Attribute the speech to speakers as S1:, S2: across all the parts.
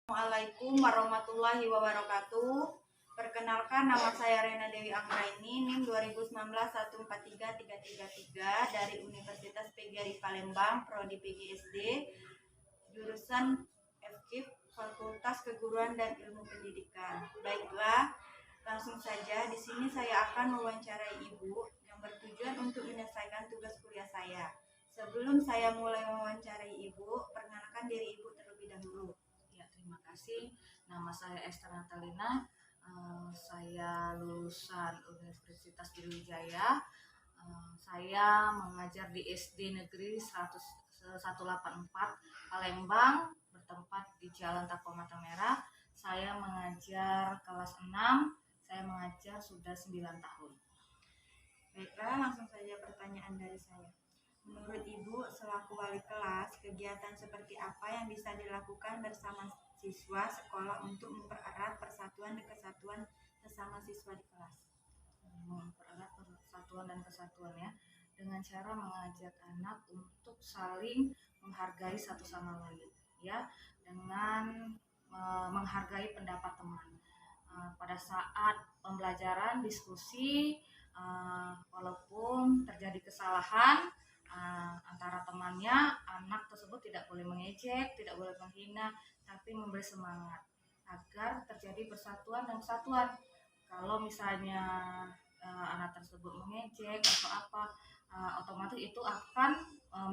S1: Assalamualaikum warahmatullahi wabarakatuh. Perkenalkan, nama saya Rena Dewi Anggraini, NIM 2019143333 dari Universitas PGRI Palembang, Prodi PGSD, jurusan FKIP, Fakultas Keguruan dan Ilmu Pendidikan. Baiklah, langsung saja. Di sini saya akan mewawancarai Ibu yang bertujuan untuk menyelesaikan tugas kuliah saya. Sebelum saya mulai mewawancarai Ibu, perkenalkan diri Ibu terlebih dahulu.
S2: Terima kasih. Nama saya Esther Natalina. Saya lulusan Universitas Brawijaya. Saya mengajar di SD Negeri 184 Palembang, bertempat di Jalan Tako Mata Merah. Saya mengajar kelas 6. Saya mengajar sudah 9 tahun.
S1: Baiklah, langsung saja pertanyaan dari saya. Menurut Ibu, selaku wali kelas, kegiatan seperti apa yang bisa dilakukan bersama siswa sekolah untuk mempererat persatuan dan kesatuan sesama siswa di kelas?
S2: Mempererat persatuan dan kesatuan ya, dengan cara mengajak anak untuk saling menghargai satu sama lain ya, dengan menghargai pendapat teman. Pada saat pembelajaran diskusi, walaupun terjadi kesalahan antara temannya, anak tersebut tidak boleh mengejek, tidak boleh menghina, tapi memberi semangat agar terjadi persatuan dan kesatuan. Kalau misalnya anak tersebut mengejek atau apa, otomatis itu akan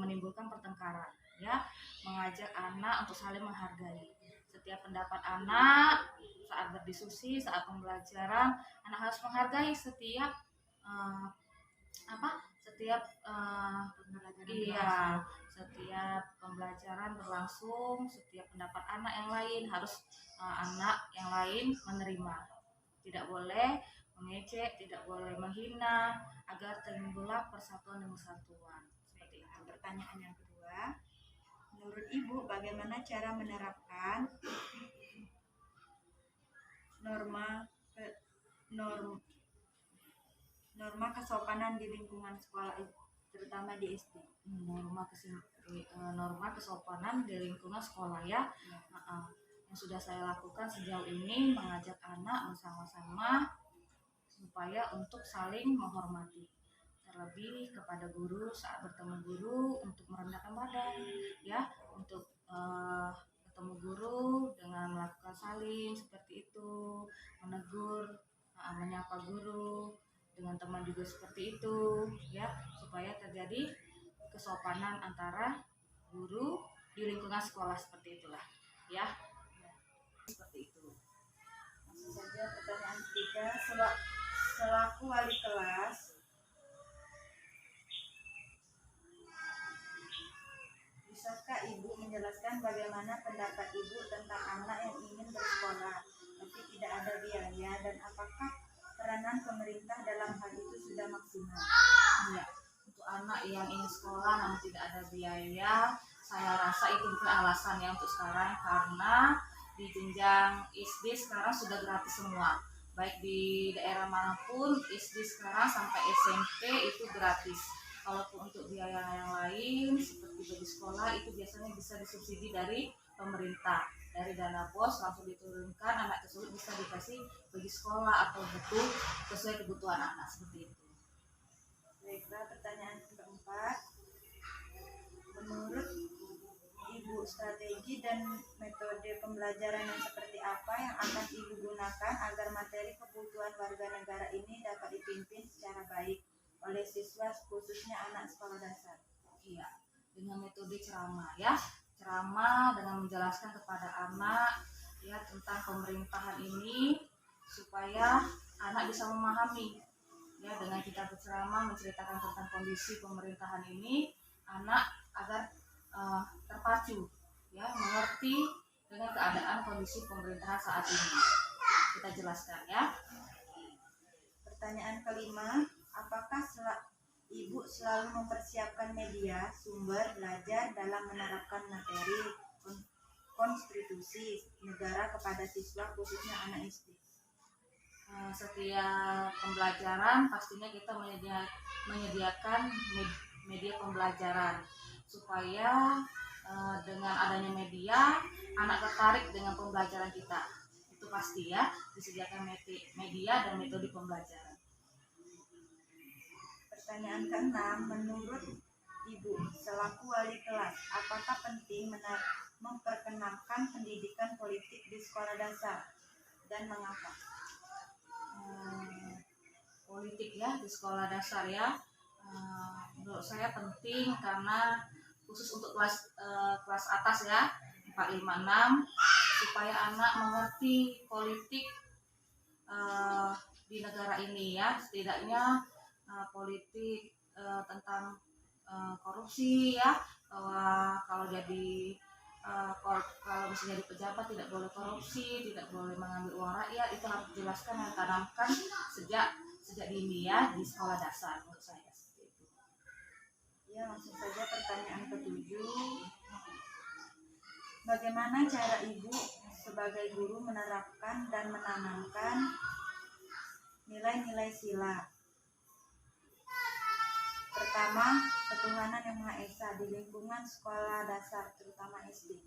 S2: menimbulkan pertengkaran ya. Mengajak anak untuk saling menghargai setiap pendapat anak saat berdiskusi, saat pembelajaran. Anak harus menghargai setiap setiap pembelajaran berlangsung, setiap pendapat anak yang lain harus anak yang lain menerima. Tidak boleh mengejek, tidak boleh menghina, agar timbullah persatuan dan kesatuan. Seperti itu.
S1: Pertanyaan yang kedua, menurut Ibu bagaimana cara menerapkan norma kesopanan di lingkungan sekolah, terutama di SD?
S2: Norma kesopanan di lingkungan sekolah ya. Yang sudah saya lakukan sejauh ini, mengajak anak bersama-sama supaya untuk saling menghormati, terlebih kepada guru saat bertemu guru, untuk merendahkan badan ya, untuk ketemu guru dengan melakukan salim seperti itu, menegur, menyapa guru, dengan teman juga seperti itu ya, supaya terjadi kesopanan antara guru di lingkungan sekolah. Seperti itulah ya, seperti itu.
S1: Langsung saja pertanyaan ketiga, selaku wali kelas, bisakah Ibu menjelaskan bagaimana pendapat Ibu tentang anak yang ingin bersekolah tapi tidak ada biaya, dan apakah peranan pemerintah dalam hal itu sudah maksimal?
S2: Ya, untuk anak yang ingin sekolah namun tidak ada biaya, saya rasa itu bukan alasan ya untuk sekarang, karena di jenjang SD sekarang sudah gratis semua, baik di daerah manapun. SD sekarang sampai SMP itu gratis. Kalaupun untuk biaya yang lain seperti bagi sekolah, itu biasanya bisa disubsidi dari pemerintah, dari dana BOS langsung diturunkan, anak tersebut bisa dikasih bagi sekolah atau buku sesuai kebutuhan anak, seperti itu.
S1: Baiklah, pertanyaan keempat, menurut Ibu strategi dan metode pembelajaran yang seperti apa yang akan Ibu gunakan agar materi kebutuhan warga negara ini dapat dipimpin secara baik oleh siswa, khususnya anak sekolah dasar?
S2: Iya, dengan metode ceramah ya, ceramah dengan menjelaskan kepada anak ya tentang pemerintahan ini, supaya anak bisa memahami ya. Dengan kita berceramah menceritakan tentang kondisi pemerintahan ini, anak agar terpacu ya, mengerti dengan keadaan kondisi pemerintahan saat ini. Kita jelaskan ya.
S1: Pertanyaan kelima, apakah Ibu selalu mempersiapkan media sumber belajar dalam menerapkan materi konstitusi negara kepada siswa, khususnya anak SD?
S2: Setiap pembelajaran pastinya kita menyediakan media pembelajaran supaya dengan adanya media, anak tertarik dengan pembelajaran kita. Itu pasti ya, disediakan media dan metode pembelajaran.
S1: Pertanyaan ke-6, menurut Ibu selaku wali kelas, apakah penting memperkenalkan pendidikan politik di sekolah dasar dan mengapa?
S2: Politik ya di sekolah dasar ya, menurut saya penting karena khusus untuk kelas atas ya, 4, 5, 6, supaya anak mengerti politik di negara ini ya, setidaknya politik tentang korupsi ya, bahwa kalau misalnya jadi pejabat tidak boleh korupsi, tidak boleh mengambil uang rakyat, itu harus dijelaskan dan tanamkan sejak dini ya di sekolah dasar menurut saya.
S1: Ya, langsung saja pertanyaan ke-7. Bagaimana cara Ibu sebagai guru menerapkan dan menanamkan nilai-nilai sila? Pertama, ketuhanan yang Maha Esa di lingkungan sekolah dasar, terutama SD.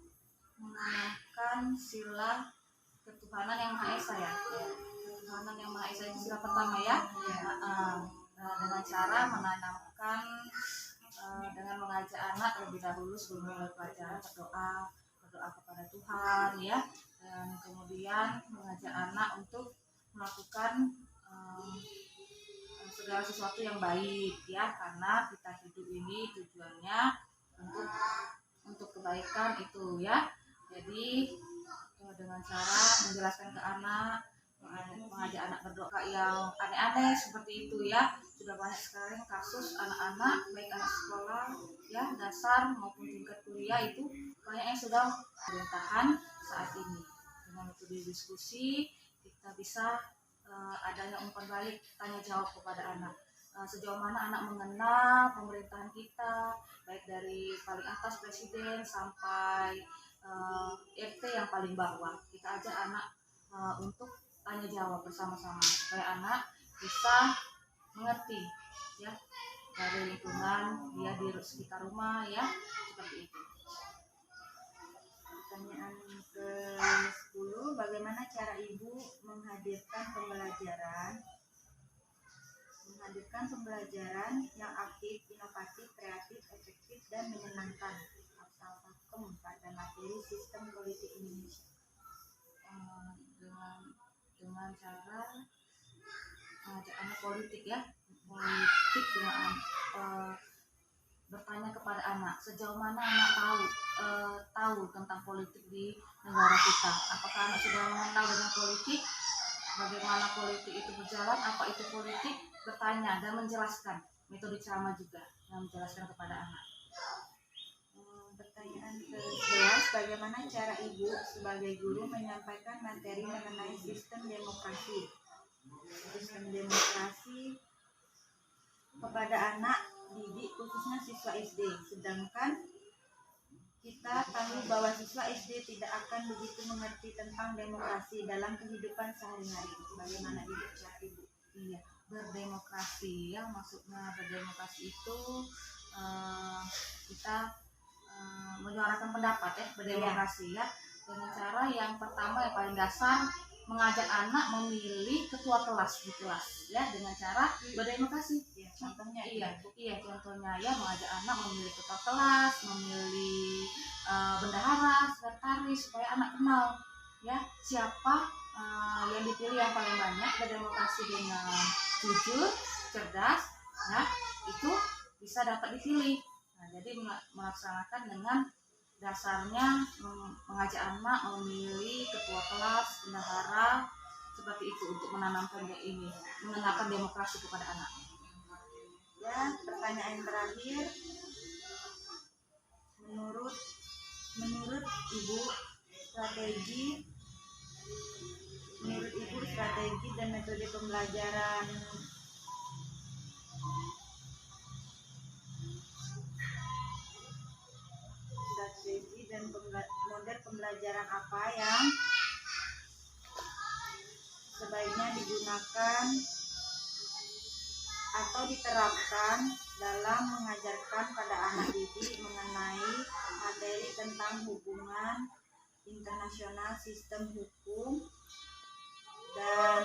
S2: Menanamkan sila ketuhanan yang Maha Esa ya. Ketuhanan yang Maha Esa itu sila pertama ya. Dengan cara menanamkan dengan mengajak anak terlebih dahulu sebelum mulai pelajaran berdoa kepada Tuhan ya, dan kemudian mengajak anak untuk melakukan segala sesuatu yang baik ya, karena kita hidup ini tujuannya untuk kebaikan itu ya. Jadi dengan cara menjelaskan ke anak, mengajak anak berdoa yang aneh-aneh seperti itu ya. Sudah banyak sekali kasus anak-anak, baik anak sekolah ya dasar maupun tingkat kuliah, itu banyak yang sudah pemerintahan saat ini. Dengan metode diskusi kita bisa adanya umpan balik, tanya jawab kepada anak. Sejauh mana anak mengenal pemerintahan kita, baik dari paling atas presiden sampai RT yang paling bawah. Kita ajak anak untuk tanya jawab bersama-sama supaya anak bisa mengerti ya dari lingkungan dia di sekitar rumah ya, seperti itu.
S1: Pertanyaan ke-10, bagaimana cara Ibu menghadirkan pembelajaran yang aktif, inovatif, kreatif, efektif, dan menyenangkan asal pakem pada materi sistem politik Indonesia?
S2: Dengan cara mengajak anak politik dengan bertanya kepada anak sejauh mana anak tahu tentang politik di negara kita. Apakah anak sudah mengenal dengan politik, bagaimana politik itu berjalan, apa itu politik, bertanya dan menjelaskan, metode ceramah juga yang menjelaskan kepada anak.
S1: Pertanyaan ke-11, bagaimana cara Ibu sebagai guru menyampaikan materi mengenai sistem demokrasi kepada anak didik, khususnya siswa SD, sedangkan kita tahu bahwa siswa SD tidak akan begitu mengerti tentang demokrasi dalam kehidupan sehari-hari. Bagaimana cara Ibu?
S2: Iya, berdemokrasi ya, maksudnya berdemokrasi itu kita menyuarakan pendapat ya, berdemokrasi ya, dengan cara yang pertama yang paling dasar, mengajak anak memilih ketua kelas di kelas ya, dengan cara berdemokrasi ya. Contohnya contohnya ya, mengajak anak memilih ketua kelas, memilih bendahara, sekretaris, supaya anak kenal ya siapa yang dipilih yang paling banyak, berdemokrasi dengan jujur, cerdas ya, itu bisa dapat dipilih. Nah, jadi melaksanakan dengan dasarnya mengajak anak memilih ketua kelas, bendahara, seperti itu untuk menanamkan mengenalkan demokrasi kepada anak.
S1: Ya, pertanyaan yang terakhir, menurut Ibu strategi dan metode pembelajaran model pembelajaran apa yang sebaiknya digunakan atau diterapkan dalam mengajarkan pada anak didik mengenai materi internasional sistem hukum dan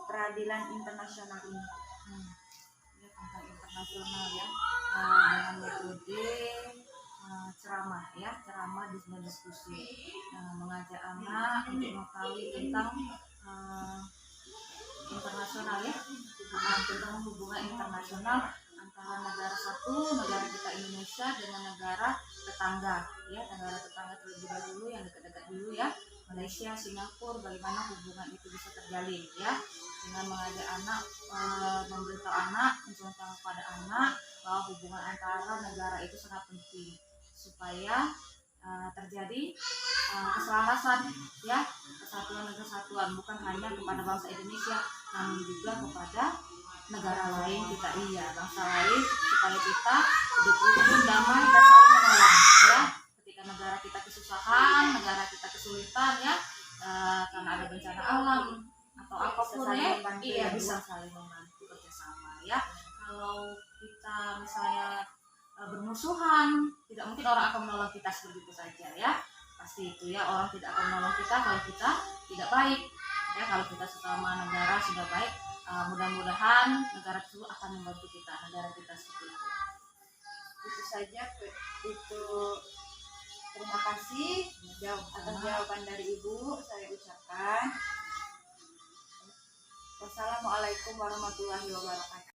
S1: peradilan internasional ini.
S2: Ya, tentang internasional ya, dengan metode ceramah ya, ceramah diskusi, mengajak anak untuk mengetahui tentang internasional ya, tentang hubungan internasional antara negara kita Indonesia dengan negara tetangga ya, negara tetangga terlebih dahulu yang dekat-dekat dulu ya, Malaysia, Singapura, bagaimana hubungan itu bisa terjalin ya, dengan mengajak anak, memberitahu anak, mencontohkan kepada anak bahwa hubungan antara negara itu sangat penting supaya terjadi keselarasan ya, kesatuan dan kesatuan bukan hanya kepada bangsa Indonesia namun juga kepada negara lain kita, bangsa lain, supaya kita hidup rukun, damai dan saling menolong ya, ketika negara kita kesusahan, negara kita kesulitan ya, karena ada bencana alam atau apapun ya, bisa saling membantu kerjasama ya. Kalau kita misalnya bermusuhan, tidak mungkin orang akan menolong kita begitu saja ya, pasti itu ya, orang tidak akan menolong kita kalau kita tidak baik ya. Kalau kita sesama negara sudah baik, mudah-mudahan negara itu akan membantu kita, negara kita seperti itu.
S1: Itu saja, itu terima kasih atas jawaban dari Ibu saya ucapkan. Wassalamualaikum warahmatullahi wabarakatuh.